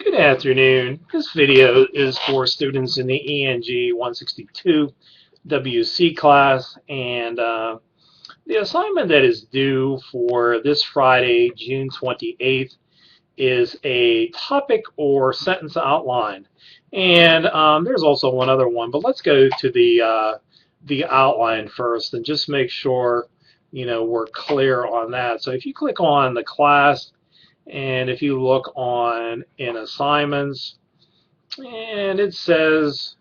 Good afternoon. This video is for students in the ENG 162 WC class, and the assignment that is due for this Friday, June 28th, is a topic or sentence outline. And there's also one other one, but let's go to the outline first and just make sure we're clear on that. So if you click on the class, and if you look on in assignments, and it says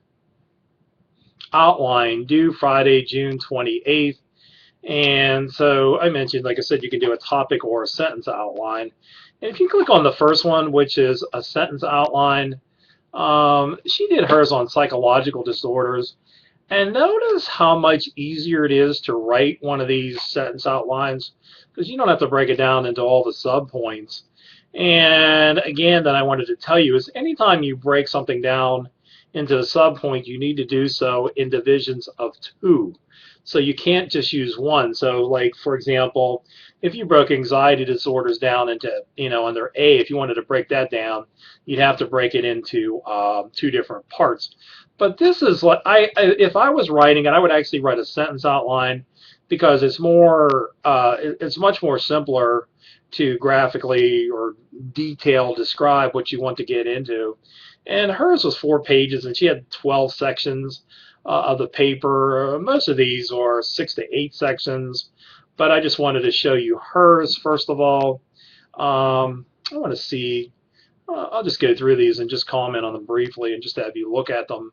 outline due Friday, June 28th. And so I mentioned, like I said, you can do a topic or a sentence outline. And if you click on the first one, which is a sentence outline, she did hers on psychological disorders. And notice how much easier it is to write one of these sentence outlines, because you don't have to break it down into all the subpoints. And again, that I wanted to tell you is anytime you break something down into a subpoint, you need to do so in divisions of 2. So you can't just use one. So like, for example, if you broke anxiety disorders down into, under A, if you wanted to break that down, you'd have to break it into 2 different parts. But this is what if I was writing it, I would actually write a sentence outline, because it's much more simpler to graphically or detail describe what you want to get into. And hers was 4 pages, and she had 12 sections of the paper. Most of these are 6 to 8 sections, but I just wanted to show you hers first of all. I want to see, I'll just go through these and just comment on them briefly and just have you look at them.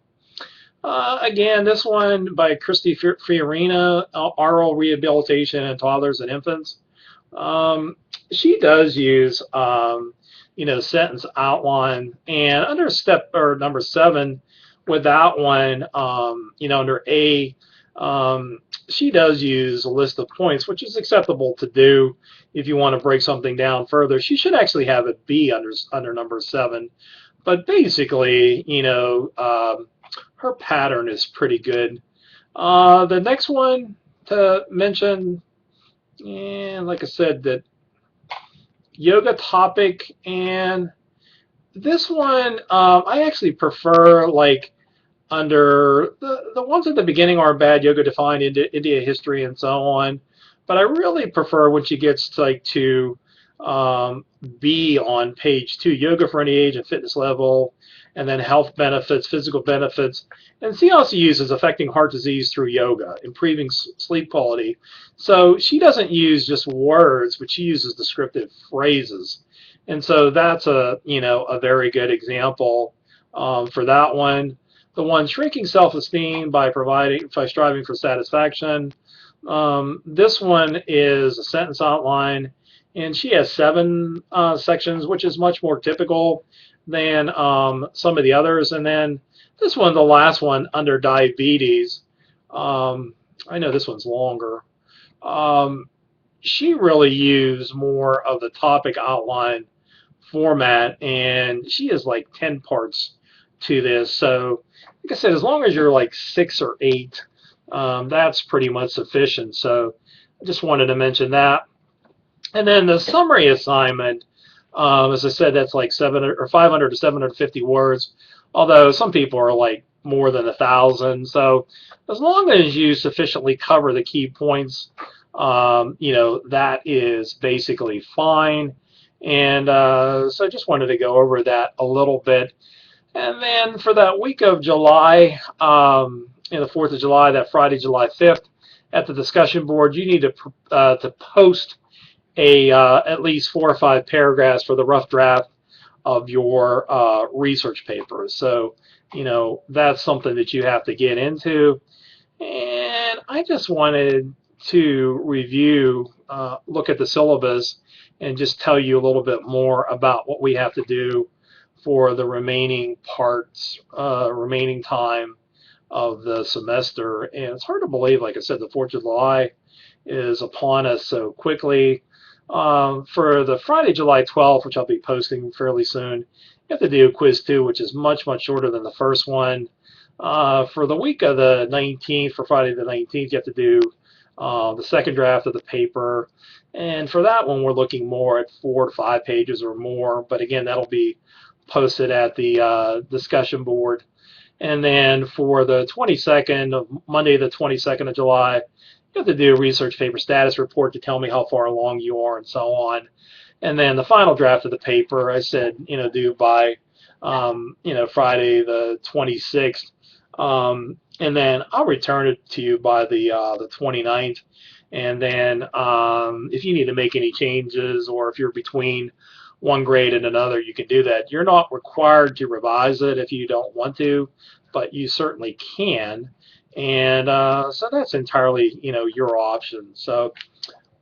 Again, this one by Christy Fiorina, Oral Rehabilitation in Toddlers and Infants. She does use sentence outline, and under step or number 7 with that one, under A, she does use a list of points, which is acceptable to do if you want to break something down further. She should actually have it B under number 7, but basically, her pattern is pretty good. The next one to mention, and like I said, that yoga topic, and this one I actually prefer, like under the ones at the beginning are bad, yoga defined, India history, and so on. But I really prefer when she gets to B on page 2, yoga for any age and fitness level, and then health benefits, physical benefits. And she also uses affecting heart disease through yoga, improving sleep quality. So she doesn't use just words, but she uses descriptive phrases. And so that's a very good example for that one. The one, shrinking self-esteem by striving for satisfaction. This one is a sentence outline, and she has 7 sections, which is much more typical than some of the others. And then this one, the last one, under diabetes, I know this one's longer. She really used more of the topic outline format, and she has like 10 parts to this. So like I said, as long as you're like 6 or 8, that's pretty much sufficient. So I just wanted to mention that. And then the summary assignment, as I said, that's like 500 to 750 words, although some people are like more than 1,000. So as long as you sufficiently cover the key points, that is basically fine. And so I just wanted to go over that a little bit. And then for that week of July, the 4th of July, that Friday, July 5th, at the discussion board, you need to post at least 4 or 5 paragraphs for the rough draft of your research paper. So, that's something that you have to get into. And I just wanted to review, look at the syllabus, and just tell you a little bit more about what we have to do for the remaining parts, remaining time of the semester. And it's hard to believe, like I said, the 4th of July is upon us so quickly. For the Friday, July 12th, which I'll be posting fairly soon, you have to do quiz 2, which is much, much shorter than the first one. For the week of the 19th, for Friday the 19th, you have to do the second draft of the paper. And for that one, we're looking more at 4 to 5 pages or more. But again, that'll be posted at the discussion board. And then for the 22nd of Monday, the 22nd of July, you have to do a research paper status report to tell me how far along you are and so on. And then the final draft of the paper, I said, due by, Friday the 26th. And then I'll return it to you by the 29th. And then if you need to make any changes or if you're between one grade and another, you can do that. You're not required to revise it if you don't want to, but you certainly can. And so that's entirely, your option. So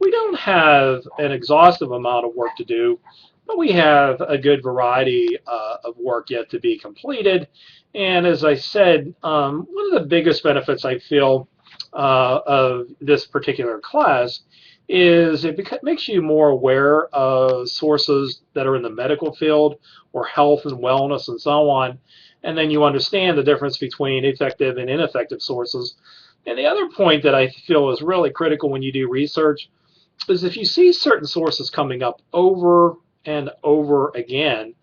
we don't have an exhaustive amount of work to do, but we have a good variety of work yet to be completed. And as I said, one of the biggest benefits I feel of this particular class is it makes you more aware of sources that are in the medical field or health and wellness and so on. And then you understand the difference between effective and ineffective sources. And the other point that I feel is really critical when you do research is if you see certain sources coming up over and over again,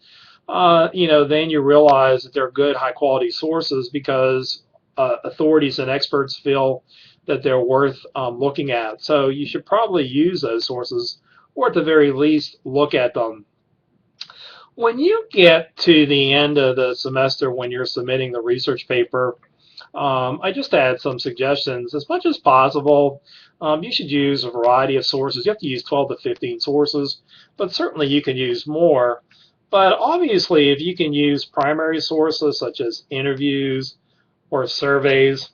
then you realize that they're good, high-quality sources because authorities and experts feel that they're worth looking at. So you should probably use those sources, or at the very least, look at them. When you get to the end of the semester, when you're submitting the research paper, I just add some suggestions. As much as possible, you should use a variety of sources. You have to use 12 to 15 sources, but certainly you can use more. But obviously, if you can use primary sources such as interviews or surveys,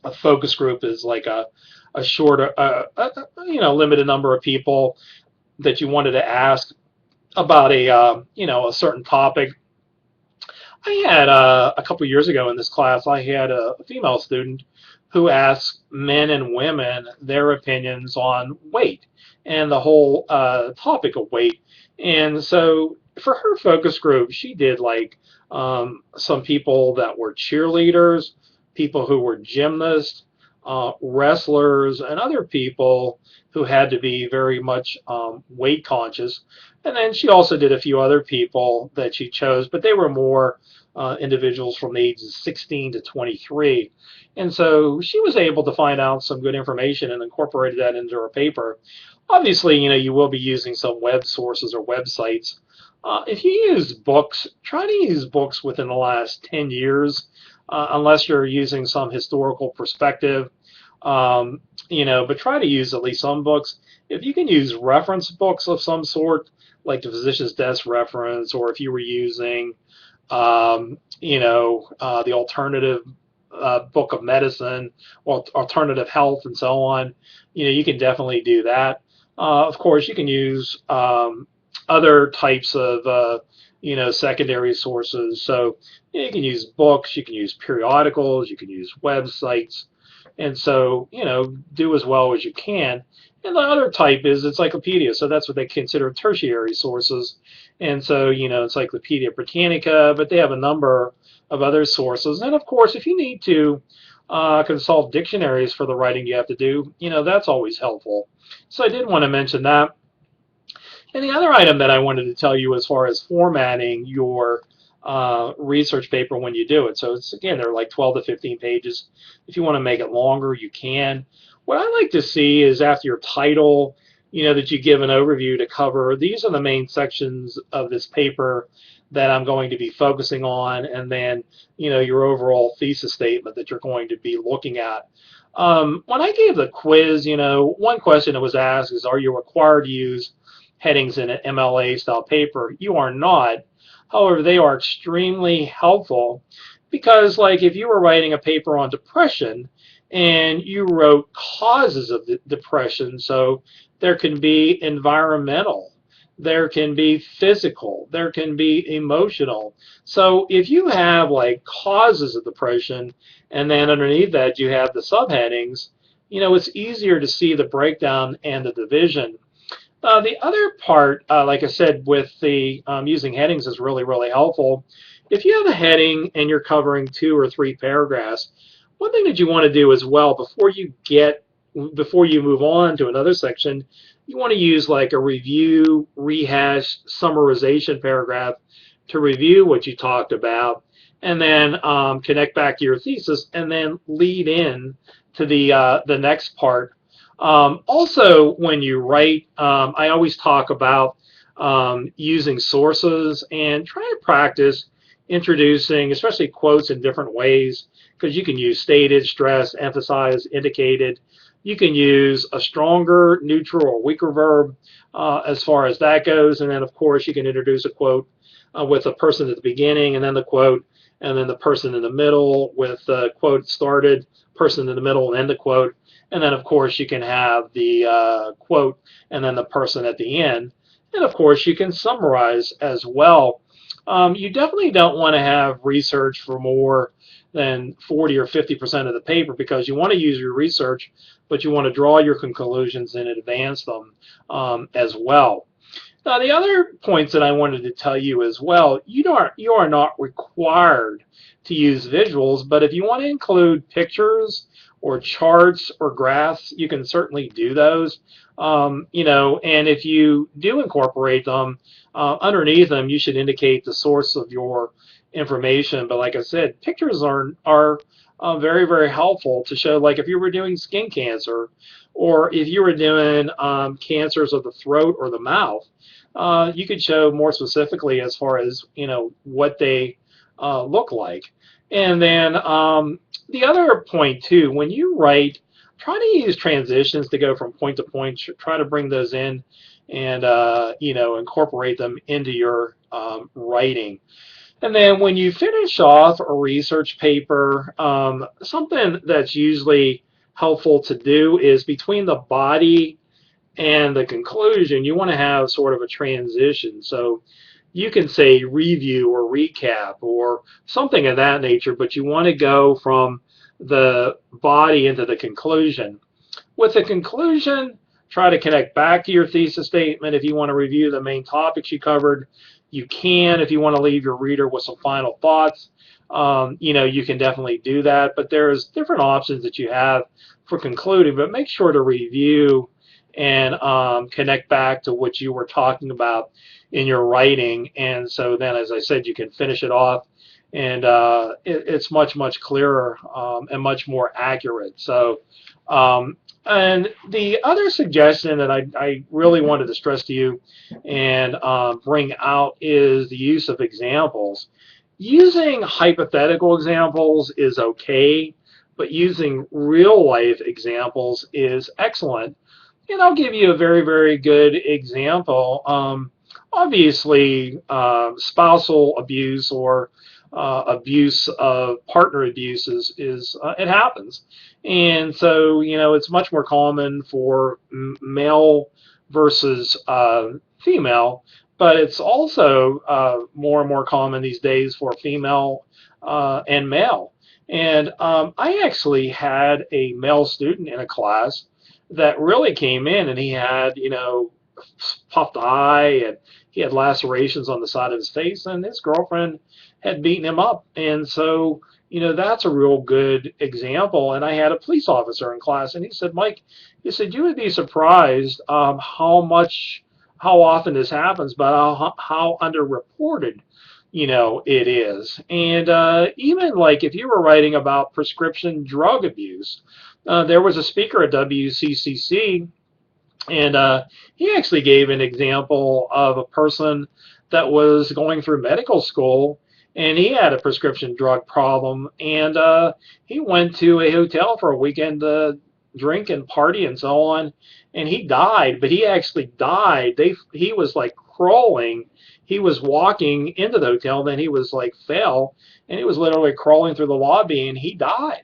a focus group is like a shorter, limited number of people that you wanted to ask about a certain topic. I had a couple years ago in this class, I had a female student who asked men and women their opinions on weight and the whole topic of weight. And so for her focus group, she did like some people that were cheerleaders, people who were gymnasts, wrestlers, and other people who had to be very much weight conscious. And then she also did a few other people that she chose, but they were more individuals from the ages 16 to 23. And so she was able to find out some good information and incorporated that into her paper. Obviously, you will be using some web sources or websites. If you use books, try to use books within the last 10 years, unless you're using some historical perspective, but try to use at least some books. If you can use reference books of some sort, like the Physician's Desk reference, or if you were using, the alternative book of medicine, or alternative health, and so on, you can definitely do that. Of course, you can use other types of, secondary sources. So you can use books, you can use periodicals, you can use websites, and so, do as well as you can. And the other type is encyclopedia. So that's what they consider tertiary sources. And so, Encyclopedia Britannica, but they have a number of other sources. And of course, if you need to consult dictionaries for the writing you have to do, that's always helpful. So I did want to mention that. And the other item that I wanted to tell you as far as formatting your research paper when you do it. So it's, again, they're like 12 to 15 pages. If you want to make it longer, you can. What I like to see is after your title, that you give an overview to cover. These are the main sections of this paper that I'm going to be focusing on, and then, your overall thesis statement that you're going to be looking at. When I gave the quiz, one question that was asked is, are you required to use headings in an MLA style paper? You are not. However, they are extremely helpful because, like, if you were writing a paper on depression and you wrote causes of the depression, so there can be environmental, there can be physical, there can be emotional. So if you have like causes of depression and then underneath that you have the subheadings, it's easier to see the breakdown and the division. The other part, like I said, with the using headings is really, really helpful. If you have a heading and you're covering 2 or 3 paragraphs, one thing that you want to do as well before you move on to another section, you want to use like a review, rehash, summarization paragraph to review what you talked about, and then connect back to your thesis, and then lead in to the next part. Also, when you write, I always talk about using sources and try to practice introducing, especially quotes in different ways, because you can use stated, stressed, emphasized, indicated. You can use a stronger, neutral, or weaker verb as far as that goes. And then, of course, you can introduce a quote with a person at the beginning, and then the quote, and then the person in the middle with the quote started, person in the middle, and then the quote. And then, of course, you can have the quote and then the person at the end. And, of course, you can summarize as well. You definitely don't want to have research for more than 40 or 50% of the paper, because you want to use your research, but you want to draw your conclusions and advance them as well. Now, the other points that I wanted to tell you as well, you are not required to use visuals, but if you want to include pictures or charts or graphs, you can certainly do those. And if you do incorporate them, underneath them, you should indicate the source of your information. But like I said, pictures are very, very helpful to show, like if you were doing skin cancer, or if you were doing cancers of the throat or the mouth, you could show more specifically as far as what they look like. And then the other point too, when you write, try to use transitions to go from point to point. Try to bring those in and incorporate them into your writing. And then when you finish off a research paper, something that's usually helpful to do is between the body and the conclusion, you want to have sort of a transition. So you can say review or recap or something of that nature, but you want to go from the body into the conclusion. With the conclusion, try to connect back to your thesis statement. If you want to review the main topics you covered, you can. If you want to leave your reader with some final thoughts, you can definitely do that. But there's different options that you have for concluding, but make sure to review and connect back to what you were talking about in your writing. And so then, as I said, you can finish it off, and it's much, much clearer and much more accurate. So, and the other suggestion that I really wanted to stress to you and bring out is the use of examples. Using hypothetical examples is okay, but using real life examples is excellent. And I'll give you a very, very good example. Obviously, spousal abuse or abuse of partner abuse is it happens. And so, it's much more common for male versus female, but it's also more and more common these days for female and male. And I actually had a male student in a class that really came in, and he had, puffed eye, and he had lacerations on the side of his face, and his girlfriend had beaten him up. And so, that's a real good example. And I had a police officer in class, and he said, Mike, he said, you would be surprised how often this happens, but how underreported, it is. And even like if you were writing about prescription drug abuse, there was a speaker at WCCC, and he actually gave an example of a person that was going through medical school, and he had a prescription drug problem, and he went to a hotel for a weekend to drink and party and so on, and he died. But he actually died. He was like crawling. He was walking into the hotel, then he was like fell, and he was literally crawling through the lobby, and he died.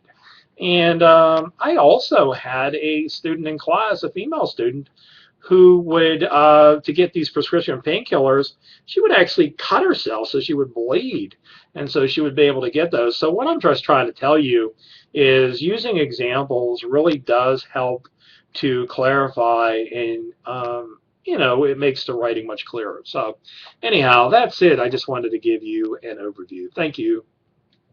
And I also had a student in class, a female student, who would, to get these prescription painkillers, she would actually cut herself so she would bleed. And so she would be able to get those. So what I'm just trying to tell you is using examples really does help to clarify, and, it makes the writing much clearer. So anyhow, that's it. I just wanted to give you an overview. Thank you.